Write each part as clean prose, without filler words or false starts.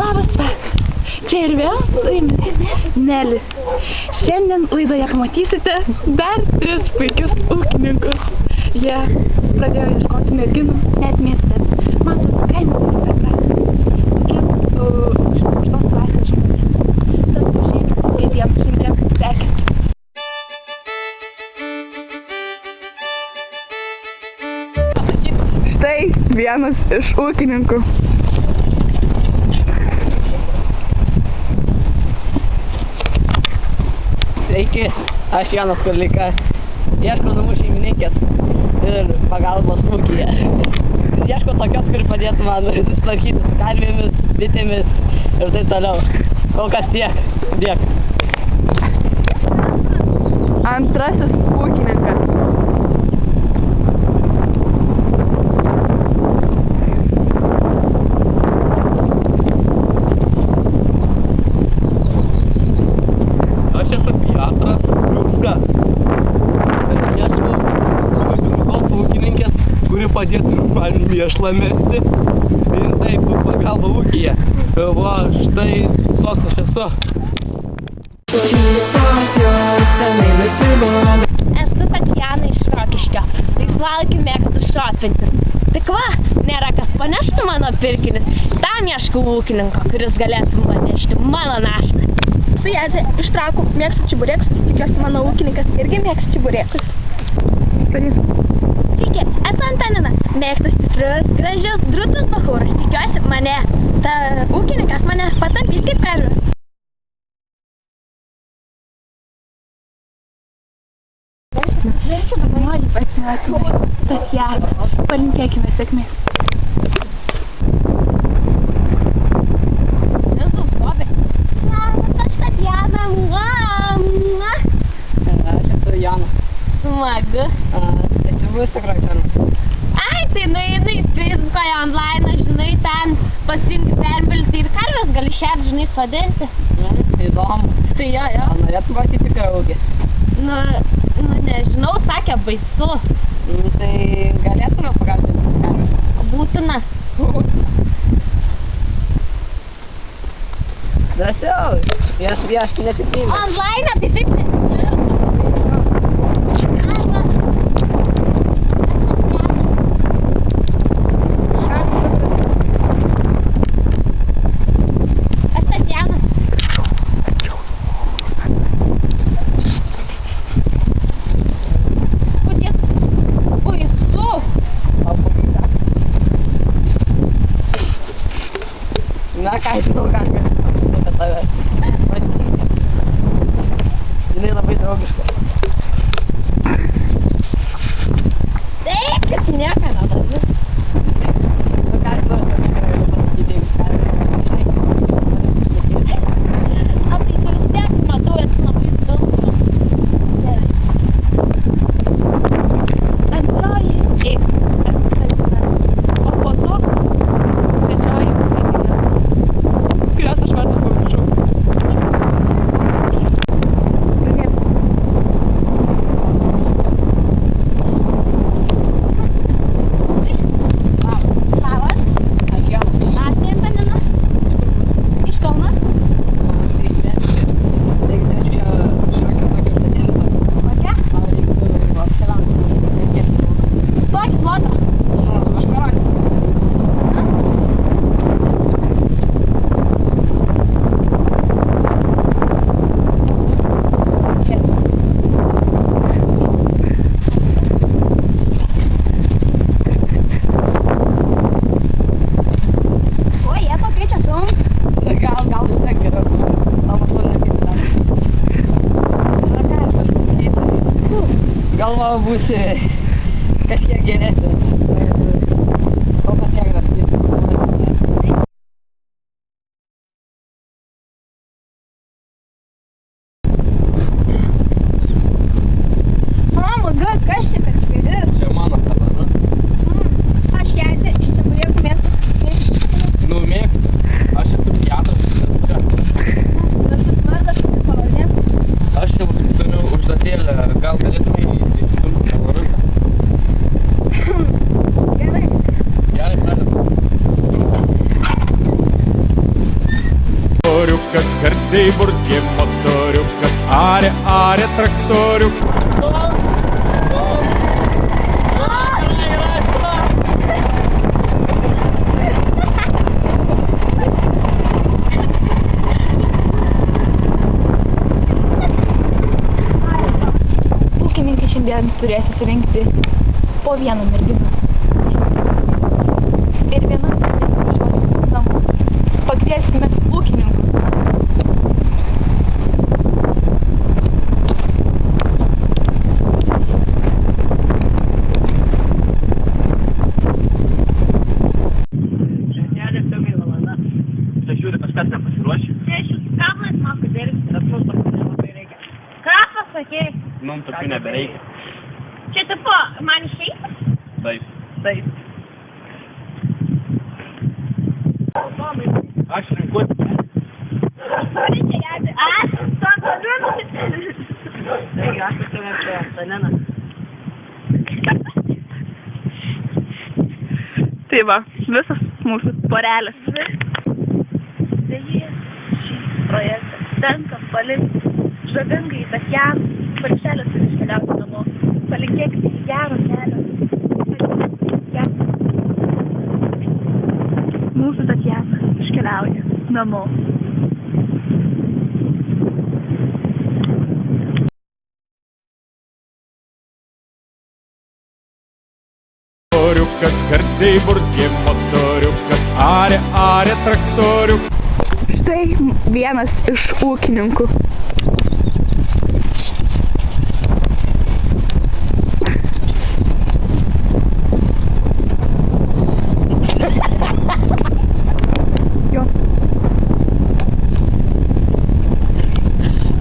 Labas vakaras. Čia ir vėl su jumis Neli. Šiandien laidoje pamatysite dar 3 puikius ūkininkus. Jie pradėjo ieškoti merginų net mieste. Matot, kaimas yra per prastas. Tokiems šitos klasės žmonėms. Tad pažiūrėkite, kaip jiems šiandien sekėsi. Štai vienas iš ūkininkų. Sveiki, aš Jonas Kurlika. Ieškau namų šeimininkės ir pagalbos ūkyje. Ieškau tokios, kuri padėtų man susitvarkyti su karvėmis, bitėmis ir taip toliau. Kol kas tiek. Antrasis ūkininkas. Aš esu Piotras Kriupka. Ieškau ūkininkės, kuri padėtų man mėšlą mesti ir taip pagalba ūkyje. Va, štai toks aš esu. Esu Tatjana iš Rokiškio. Laisvalaikiu mėgstu šopintis. Tik va, nėra kas paneštų mano pirkinius. Tam ieškau ūkininko, kuris galėtų manešti mano naštą. Su Jadžia iš Trakų mėgstu čiburėkus. Tikiuosi mano ūkininkas irgi mėgsta čiburėkus. Sveiki, esu Antanina. Mėgstu stiprius, gražius, drūtus bachūrus. Tikiuosi ūkininkas mane patampys kaip pervę. Nori pasveikinti Tatjaną. Palinkėkime sėkmės. Aš Tatjana. Aš esu Jonas. Smagu. Esi buvus tikrai ten. Ai, tai nueini į Facebooką, online, žinai, ten pasijungi perpilti ir karvės gali šert, žinai, sodinti. Įdomu. Tai jo. Norėtum matyti tikrą ūkį. Nu, nežinau, sakė baisu. Tai galėtume pagalbinti karvę. Būtina. Drąsiau, jas netikimės. Online, tai taip ne. Aš Tatjana. Na ką, žinau, ką apie tave. Jinai labai draugiška. Taip, kad nieko nedarbi. Nu ką, žinau, aš tokia galiu pasakyti, jeigu skalbė. O tai tu vis tiek matau, esi labai daug. Antroji o po to trečioji ūkininkas, kurios aš vardą pamiršau. Labas. Aš Jonas. Aš Antanina. Iš Kauno. Tai išmėgti. Taigi norėčiau šiokią tokią užduotėlį. Kokia? Man reiktų apkeliauti. Tokį plotą. Aš parodysiu. O, jie tokie čia film. Gal užtek geriau. Tau matau nekkaip ten. Na ką, aš pasikeitau. Galvojau būsi kažkiek geresnė. Kol kas nieko nesakysiu. Mama, kas čia per žvėris? Čia mano kabana. Aš Jadžia iš čiburėkų mėgstu. Nu, mėgstu. Aš esu Piotras Kriupka. Gražus vardas, pavardė. Aš jau turiu užduotėlę. Gal galėtume įstumti kalorusą? Gerai. garsiai burzgė motoriukas, arė traktoriukas. Ūkininkai šiandien turės susirinkti po vieną merginą. Ir viena namų. Pakvieskime ūkininkus. Tai žiūri, kažkas nepasiruošė. Tai aš jūs kablais moku dirbti. Bet mums tokių nelabai reikia. Ką pasakei? Mums tokių nebereikia. Čia tipo, man išeiti? Taip. Taip. Aš renkuosi. Reikia gerti. Aš to toliau. Taigi, aš pasirinkau prie Saliną. Tai va, visas mūsų porelis. Deja, šį projektą tenka palikti žavingai Tatjaną. Paršelės turi iškeliauti namo. Palinkėkite gero kelio. Mūsų Tatjana iškeliauja namo. Motoriukas, garsiai burzgė motoriukas, arė traktoriukas. Štai vienas iš ūkininkų. Jo.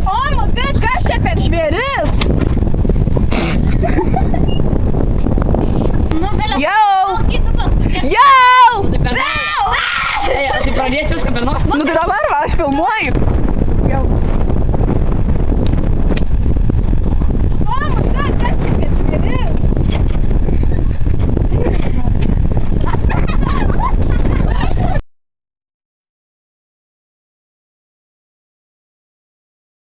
O, matai, kas čia per žvėris? Jau! Jau! Tai pradėti viską per naktį. Nu tai dabar va, aš filmuoju.